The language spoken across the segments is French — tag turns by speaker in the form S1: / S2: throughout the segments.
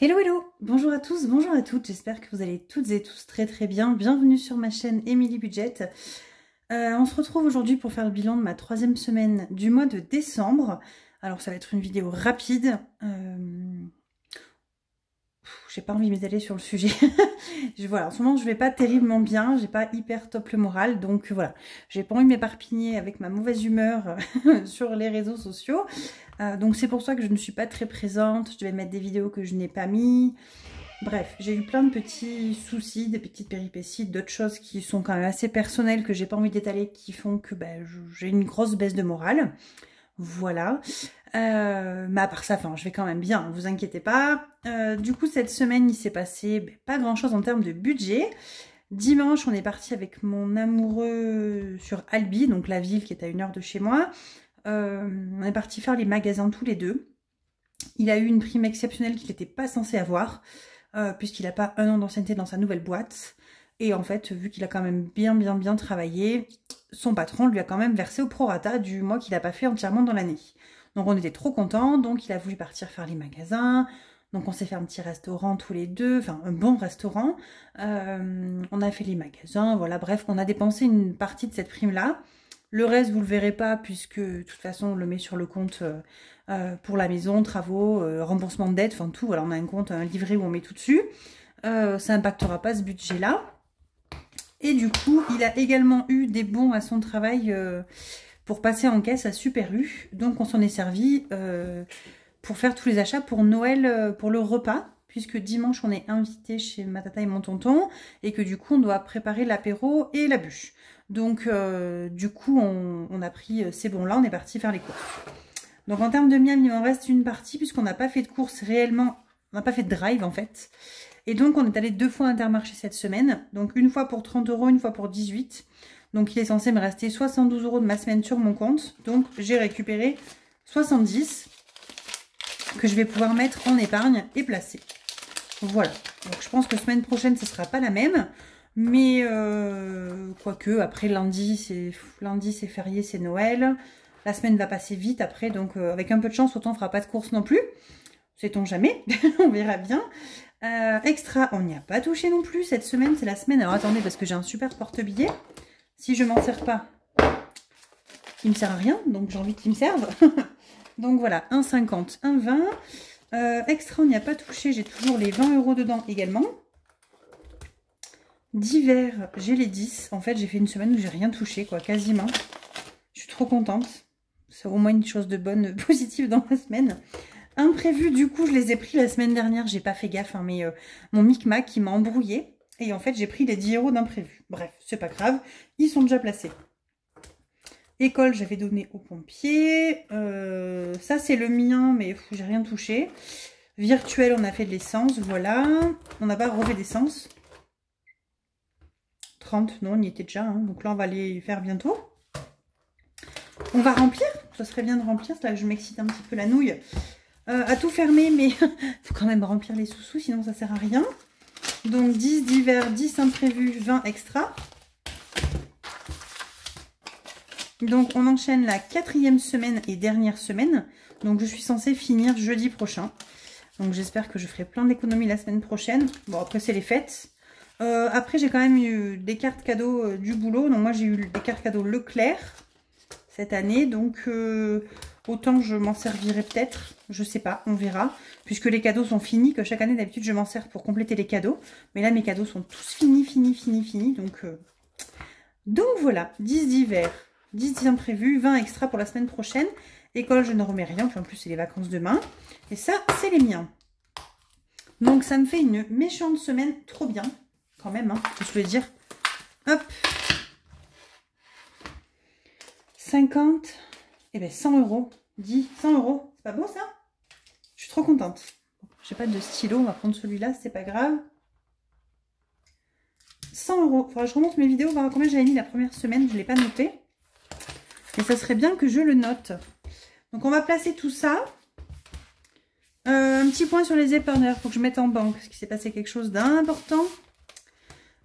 S1: Hello hello, bonjour à tous, bonjour à toutes, j'espère que vous allez toutes et tous très très bien. Bienvenue sur ma chaîne Emily Budget. On se retrouve aujourd'hui pour faire le bilan de ma 3e semaine du mois de décembre. Alors ça va être une vidéo rapide. J'ai pas envie de m'étaler sur le sujet. Voilà, en ce moment je vais pas terriblement bien, j'ai pas hyper top le moral, donc voilà, j'ai pas envie de m'éparpigner avec ma mauvaise humeur sur les réseaux sociaux. Donc c'est pour ça que je ne suis pas très présente, je devais mettre des vidéos que je n'ai pas mis. Bref, j'ai eu plein de petits soucis, des petites péripéties, d'autres choses qui sont quand même assez personnelles que j'ai pas envie d'étaler, qui font que j'ai une grosse baisse de morale. Voilà. Mais à part ça, enfin, je vais quand même bien, ne vous inquiétez pas. Du coup, cette semaine, il s'est passé pas grand-chose en termes de budget. Dimanche, on est parti avec mon amoureux sur Albi, donc la ville qui est à 1 heure de chez moi. On est parti faire les magasins tous les deux. Il a eu une prime exceptionnelle qu'il n'était pas censé avoir, puisqu'il n'a pas 1 an d'ancienneté dans sa nouvelle boîte. Et en fait, vu qu'il a quand même bien travaillé, son patron lui a quand même versé au prorata du mois qu'il n'a pas fait entièrement dans l'année. Donc on était trop contents, donc il a voulu partir faire les magasins. Donc on s'est fait un petit restaurant tous les deux, enfin un bon restaurant. On a fait les magasins, voilà, bref, on a dépensé une partie de cette prime-là. Le reste, vous le verrez pas, puisque de toute façon, on le met sur le compte pour la maison, travaux, remboursement de dette, enfin tout. Voilà, on a un compte, un livret où on met tout dessus. Ça n'impactera pas ce budget-là. Et du coup, il a également eu des bons à son travail pour passer en caisse à Super U. Donc, on s'en est servi pour faire tous les achats pour Noël, pour le repas. Puisque dimanche, on est invité chez ma tata et mon tonton. Et que du coup, on doit préparer l'apéro et la bûche. Donc, du coup, on a pris ces bons-là. On est parti faire les courses. Donc, en termes de miel, il m'en reste une partie. Puisqu'on n'a pas fait de courses réellement. On n'a pas fait de drive, en fait. Et donc, on est allé 2 fois à Intermarché cette semaine. Donc, une fois pour 30 €, une fois pour 18. Donc, il est censé me rester 72 € de ma semaine sur mon compte. Donc, j'ai récupéré 70 que je vais pouvoir mettre en épargne et placer. Voilà. Donc, je pense que semaine prochaine, ce ne sera pas la même. Mais, quoique, après lundi, c'est férié, c'est Noël. La semaine va passer vite après. Donc, avec un peu de chance, autant on ne fera pas de course non plus. Sait-on jamais. On verra bien. Extra, on n'y a pas touché non plus cette semaine, c'est la semaine. Alors attendez, parce que j'ai un super porte-billet. Si je m'en sers pas, il me sert à rien, donc j'ai envie qu'il me serve. Donc voilà, 1,50, 1,20. Extra, on n'y a pas touché, j'ai toujours les 20 € dedans également. Divers, j'ai les 10. En fait, j'ai fait une semaine où j'ai rien touché, quoi, quasiment. Je suis trop contente. C'est au moins une chose de bonne, positive dans la semaine. Imprévu, du coup, je les ai pris la semaine dernière. J'ai pas fait gaffe, hein, mais mon micmac qui m'a embrouillé. Et en fait, j'ai pris les 10 € d'imprévu. Bref, c'est pas grave. Ils sont déjà placés. École, j'avais donné aux pompiers. Ça, c'est le mien, mais j'ai rien touché. Virtuel, on a fait de l'essence. Voilà. On n'a pas refait d'essence. 30, non, on y était déjà. Hein, donc là, on va les faire bientôt. On va remplir. Ça serait bien de remplir. C'est là que je m'excite un petit peu la nouille. À tout fermer, mais il faut quand même remplir les sous-sous, sinon ça sert à rien. Donc 10 divers, 10 imprévus, 20 extra. Donc on enchaîne la 4e semaine et dernière semaine. Donc je suis censée finir jeudi prochain. Donc j'espère que je ferai plein d'économies la semaine prochaine. Bon, après c'est les fêtes. Après j'ai quand même eu des cartes cadeaux du boulot. Donc moi j'ai eu des cartes cadeaux Leclerc cette année. Donc autant je m'en servirai peut-être, je sais pas, on verra. Puisque les cadeaux sont finis, que chaque année d'habitude je m'en sers pour compléter les cadeaux. Mais là mes cadeaux sont tous finis. Donc voilà, 10 d'hiver, 10 imprévus, 20 extra pour la semaine prochaine. École, je ne remets rien, puis en plus c'est les vacances demain. Et ça, c'est les miens. Donc ça me fait une méchante semaine, trop bien, quand même, hein, je peux le dire. Hop, 50, et bien 100 €. 10, 100 €. C'est pas beau ça? Je suis trop contente. J'ai pas de stylo, on va prendre celui-là, c'est pas grave. 100 €. Faudra que je remonte mes vidéos, voir combien j'avais mis la première semaine, je ne l'ai pas noté. Et ça serait bien que je le note. Donc on va placer tout ça. Un petit point sur les épargneurs, faut que je mette en banque, parce qu'il s'est passé quelque chose d'important.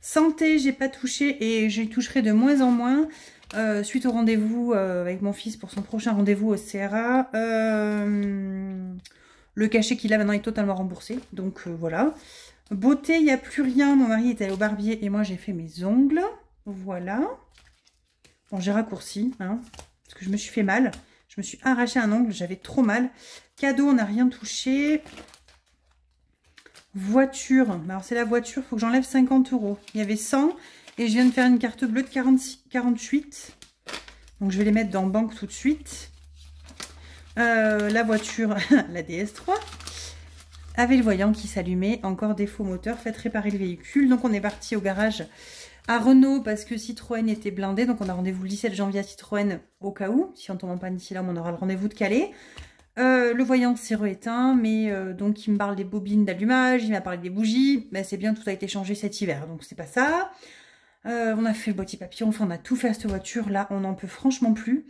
S1: Santé, j'ai pas touché et j'y toucherai de moins en moins. Suite au rendez-vous avec mon fils pour son prochain rendez-vous au CRA. Le cachet qu'il a maintenant est totalement remboursé. Donc voilà. Beauté, il n'y a plus rien. Mon mari est allé au barbier et moi j'ai fait mes ongles. Voilà. Bon, j'ai raccourci, hein, parce que je me suis fait mal. Je me suis arraché un ongle, j'avais trop mal. Cadeau, on n'a rien touché. Voiture. Alors c'est la voiture, il faut que j'enlève 50 €. Il y avait 100 et je viens de faire une carte bleue de 48. Donc je vais les mettre dans banque tout de suite. La voiture, la DS3. Avec le voyant qui s'allumait. Encore défaut moteur, faites réparer le véhicule. Donc on est parti au garage à Renault parce que Citroën était blindé. Donc on a rendez-vous le 17 janvier à Citroën au cas où. Si on tombe en panne d'ici là, on aura le rendez-vous de Calais. Le voyant s'est rééteint, mais donc il me parle des bobines d'allumage, il m'a parlé des bougies. Ben, c'est bien, tout a été changé cet hiver, donc c'est pas ça. On a fait le boîtier papillon, enfin on a tout fait à cette voiture. Là, on n'en peut franchement plus.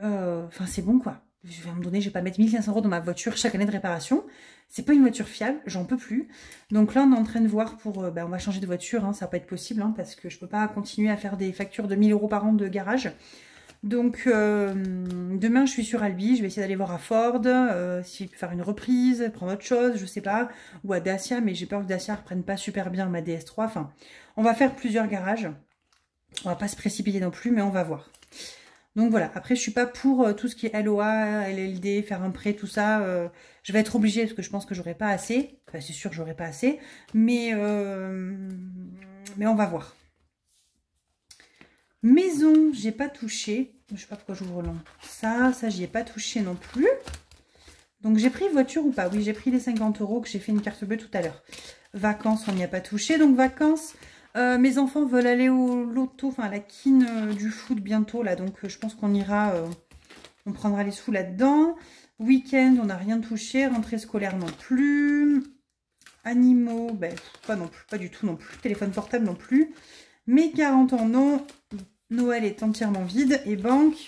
S1: Enfin, c'est bon quoi. Je vais me donner, je vais pas mettre 1500 € dans ma voiture chaque année de réparation. C'est pas une voiture fiable, j'en peux plus. Donc là, on est en train de voir pour... on va changer de voiture, hein, ça va pas être possible, hein, parce que je peux pas continuer à faire des factures de 1000 € par an de garage. Donc, demain, je suis sur Albi, je vais essayer d'aller voir à Ford, s'il peut faire une reprise, prendre autre chose, je sais pas. Ou à Dacia, mais j'ai peur que Dacia reprenne pas super bien ma DS3. Enfin, on va faire plusieurs garages. On va pas se précipiter non plus, mais on va voir. Donc voilà, après je suis pas pour tout ce qui est LOA, LLD, faire un prêt, tout ça. Je vais être obligée parce que je pense que j'aurai pas assez. Enfin c'est sûr que j'aurai pas assez. Mais on va voir. Maison, j'ai pas touché. Je sais pas pourquoi j'ouvre long. Ça j'y ai pas touché non plus. Donc j'ai pris voiture ou pas? Oui, j'ai pris les 50 € que j'ai fait une carte bleue tout à l'heure. Vacances, on n'y a pas touché. Donc vacances... mes enfants veulent aller au loto, enfin à la kin du foot bientôt là, donc je pense qu'on ira, on prendra les sous là-dedans. Week-end, on n'a rien touché, rentrée scolaire non plus. Animaux, ben pas non plus, pas du tout non plus. Téléphone portable non plus. Mes 40 ans non. Noël est entièrement vide et banque,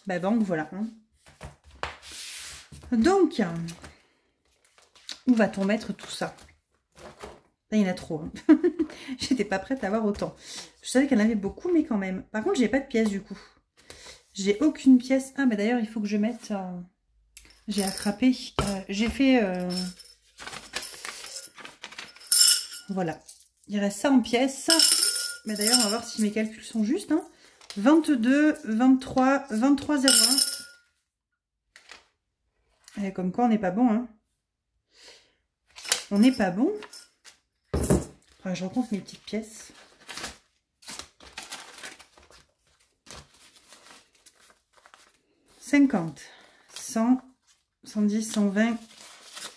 S1: ben banque voilà. Hein. Donc, où va-t-on mettre tout ça? Là, il y en a trop. Hein. J'étais pas prête à avoir autant. Je savais qu'il y en avait beaucoup, mais quand même. Par contre, j'ai pas de pièces du coup. J'ai aucune pièce. Ah, bah d'ailleurs, il faut que je mette... J'ai attrapé. J'ai fait... Voilà. Il reste ça en pièces. Mais d'ailleurs, on va voir si mes calculs sont justes. Hein. 22, 23, 23, 01. Et comme quoi, on n'est pas bon. Hein. On n'est pas bon. Enfin, je recompte mes petites pièces. « 50, 100, 110, 120,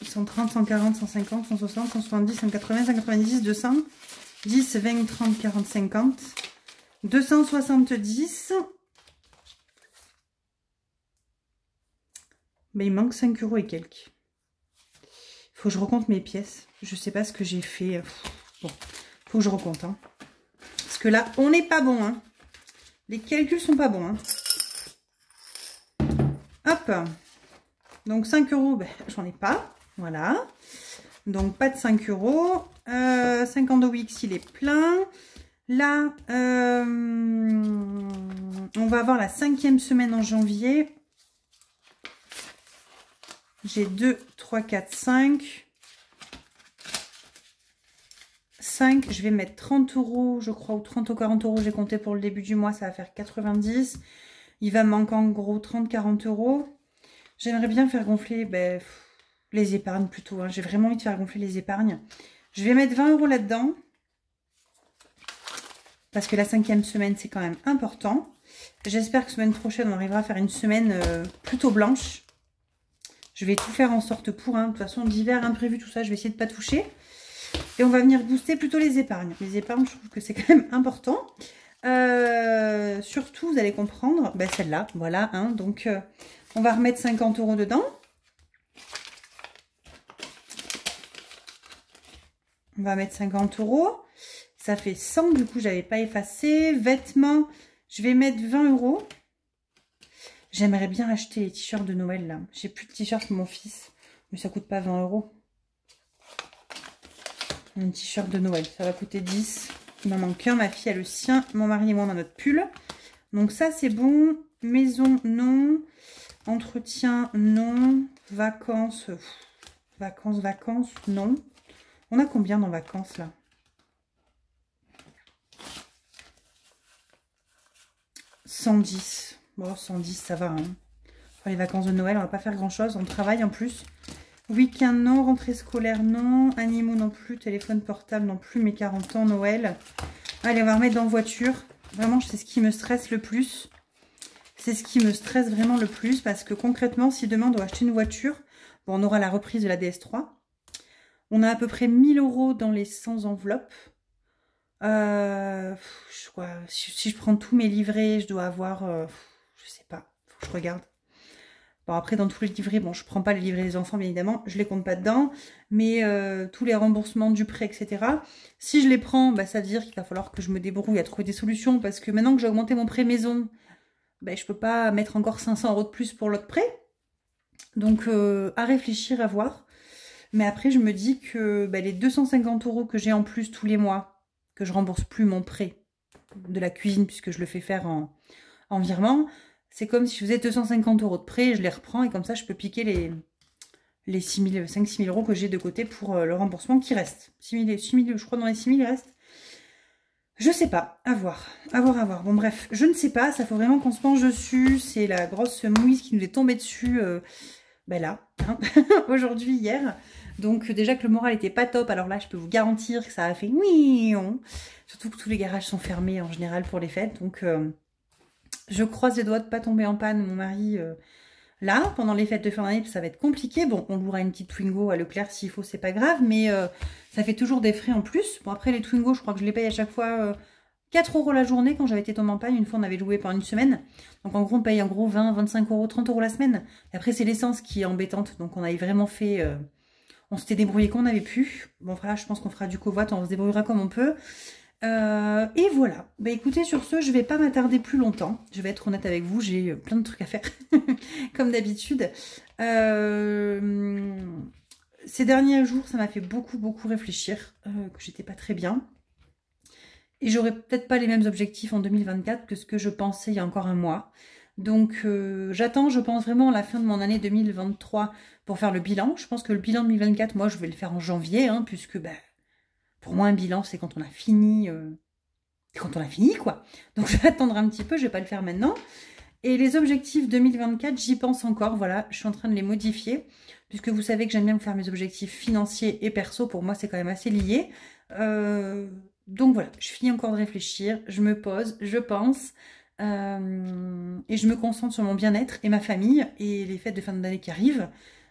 S1: 130, 140, 150, 160, 170, 180, 190, 200, 10, 20, 30, 40, 50, 270. Mais il manque 5 € et quelques. Il faut que je recompte mes pièces. Je ne sais pas ce que j'ai fait. Bon, faut que je recompte. Hein. Parce que là, on n'est pas bon. Hein. Les calculs sont pas bons. Hein. Hop. Donc 5 €, ben, j'en ai pas. Voilà. Donc pas de 5 €. 50 OX, il est plein. Là, on va avoir la 5e semaine en janvier. J'ai 2, 3, 4, 5. 5, je vais mettre 30 €, je crois, ou 30 ou 40 €, j'ai compté pour le début du mois, ça va faire 90. Il va me manquer en gros 30-40 €. J'aimerais bien faire gonfler les épargnes plutôt. Hein. J'ai vraiment envie de faire gonfler les épargnes. Je vais mettre 20 € là-dedans. Parce que la 5e semaine, c'est quand même important. J'espère que semaine prochaine, on arrivera à faire une semaine plutôt blanche. Je vais tout faire en sorte pour. Hein. De toute façon, d'hiver, imprévu, tout ça, je vais essayer de ne pas toucher. Et on va venir booster plutôt les épargnes. Les épargnes, je trouve que c'est quand même important. Surtout, vous allez comprendre, celle-là, voilà. Hein, donc, on va remettre 50 € dedans. On va mettre 50 €. Ça fait 100, du coup, j'avais pas effacé. Vêtements, je vais mettre 20 €. J'aimerais bien acheter les t-shirts de Noël, là. J'ai plus de t-shirts pour mon fils, mais ça coûte pas 20 €. Un t-shirt de Noël, ça va coûter 10. Il m'en manque un, ma fille a le sien, mon mari et moi on a notre pull. Donc ça c'est bon. Maison, non. Entretien, non. Vacances, Vacances, vacances, non. On a combien dans vacances, là? 110. Bon, 110, ça va, hein. Pour les vacances de Noël, on va pas faire grand-chose. On travaille en plus. Week-end, non. Rentrée scolaire, non. Animaux, non plus. Téléphone portable, non plus. Mes 40 ans, Noël. Allez, on va remettre dans voiture. Vraiment, c'est ce qui me stresse le plus. C'est ce qui me stresse vraiment le plus. Parce que concrètement, si demain, on doit acheter une voiture, bon, on aura la reprise de la DS3. On a à peu près 1000 € dans les 100 enveloppes. Je crois, si je prends tous mes livrets, je dois avoir... je sais pas, faut que je regarde. Bon, après, dans tous les livrets, bon, je prends pas les livrets des enfants, bien évidemment, je les compte pas dedans. Mais tous les remboursements du prêt, etc. Si je les prends, bah, ça veut dire qu'il va falloir que je me débrouille à trouver des solutions. Parce que maintenant que j'ai augmenté mon prêt maison, bah, je peux pas mettre encore 500 € de plus pour l'autre prêt. Donc, à réfléchir, à voir. Mais après, je me dis que bah, les 250 € que j'ai en plus tous les mois, que je rembourse plus mon prêt de la cuisine, puisque je le fais faire en virement, c'est comme si je faisais 250 € de prêt, je les reprends, et comme ça, je peux piquer les 5-6 000 € que j'ai de côté pour le remboursement qui reste. 6 000, je crois, dans les 6 000, il reste. Je sais pas, à voir, à voir, à voir. Bon, bref, je ne sais pas, ça faut vraiment qu'on se penche dessus. C'est la grosse mouise qui nous est tombée dessus, ben là, hein, aujourd'hui, hier. Donc déjà que le moral était pas top, alors là je peux vous garantir que ça a fait oui. Surtout que tous les garages sont fermés en général pour les fêtes. Donc je croise les doigts de pas tomber en panne, mon mari, là, pendant les fêtes de fin d'année, ça va être compliqué. Bon, on louera une petite Twingo à Leclerc s'il faut, c'est pas grave, mais ça fait toujours des frais en plus. Bon, après les Twingo, je crois que je les paye à chaque fois 4 € la journée. Quand j'avais été tombée en panne, une fois on avait loué pendant une semaine. Donc en gros on paye en gros 20, 25 €, 30 € la semaine. Et après c'est l'essence qui est embêtante, donc on avait vraiment fait... on s'était débrouillé quand on avait pu. Bon, voilà, je pense qu'on fera du covoit, on se débrouillera comme on peut. Et voilà. Bah écoutez, sur ce, je vais pas m'attarder plus longtemps. Je vais être honnête avec vous, j'ai plein de trucs à faire, comme d'habitude. Ces derniers jours, ça m'a fait beaucoup réfléchir, que j'étais pas très bien. Et j'aurais peut-être pas les mêmes objectifs en 2024 que ce que je pensais il y a encore un mois. Donc j'attends, je pense vraiment à la fin de mon année 2023 pour faire le bilan. Je pense que le bilan 2024, moi je vais le faire en janvier, hein, puisque bah, pour moi un bilan c'est quand on a fini, quoi. Donc je vais attendre un petit peu, je vais pas le faire maintenant. Et les objectifs 2024, j'y pense encore, voilà, je suis en train de les modifier, puisque vous savez que j'aime bien me faire mes objectifs financiers et perso, pour moi c'est quand même assez lié. Donc voilà, je finis encore de réfléchir, je me pose, je pense... et je me concentre sur mon bien-être et ma famille et les fêtes de fin d'année qui arrivent.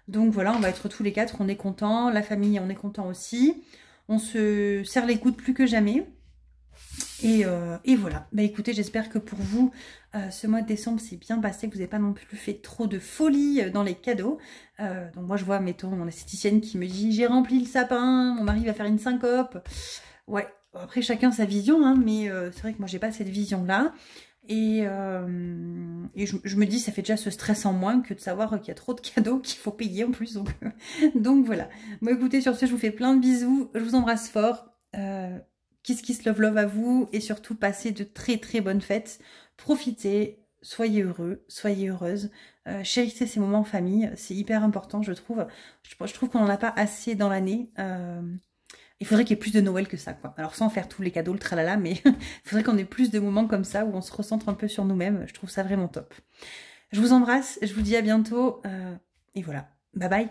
S1: Donc voilà, on va être tous les quatre, on est contents, la famille on est content aussi, on se serre les coudes plus que jamais. Et voilà, bah écoutez, j'espère que pour vous, ce mois de décembre s'est bien passé, que vous n'avez pas non plus fait trop de folie dans les cadeaux. Donc moi je vois, mettons, mon esthéticienne qui me dit j'ai rempli le sapin, mon mari va faire une syncope. Ouais, après chacun sa vision, hein, mais c'est vrai que moi j'ai pas cette vision-là. Et je me dis, ça fait déjà ce stress en moins que de savoir qu'il y a trop de cadeaux qu'il faut payer en plus. Donc voilà. Bon écoutez, sur ce, je vous fais plein de bisous. Je vous embrasse fort. Kiss love à vous. Et surtout, passez de très bonnes fêtes. Profitez. Soyez heureux. Soyez heureuses. Chérissez ces moments en famille. C'est hyper important, je trouve. Je trouve qu'on n'en a pas assez dans l'année. Il faudrait qu'il y ait plus de Noël que ça, quoi. Alors sans faire tous les cadeaux, le tralala, mais il faudrait qu'on ait plus de moments comme ça où on se recentre un peu sur nous-mêmes. Je trouve ça vraiment top. Je vous embrasse, je vous dis à bientôt. Et voilà. Bye bye.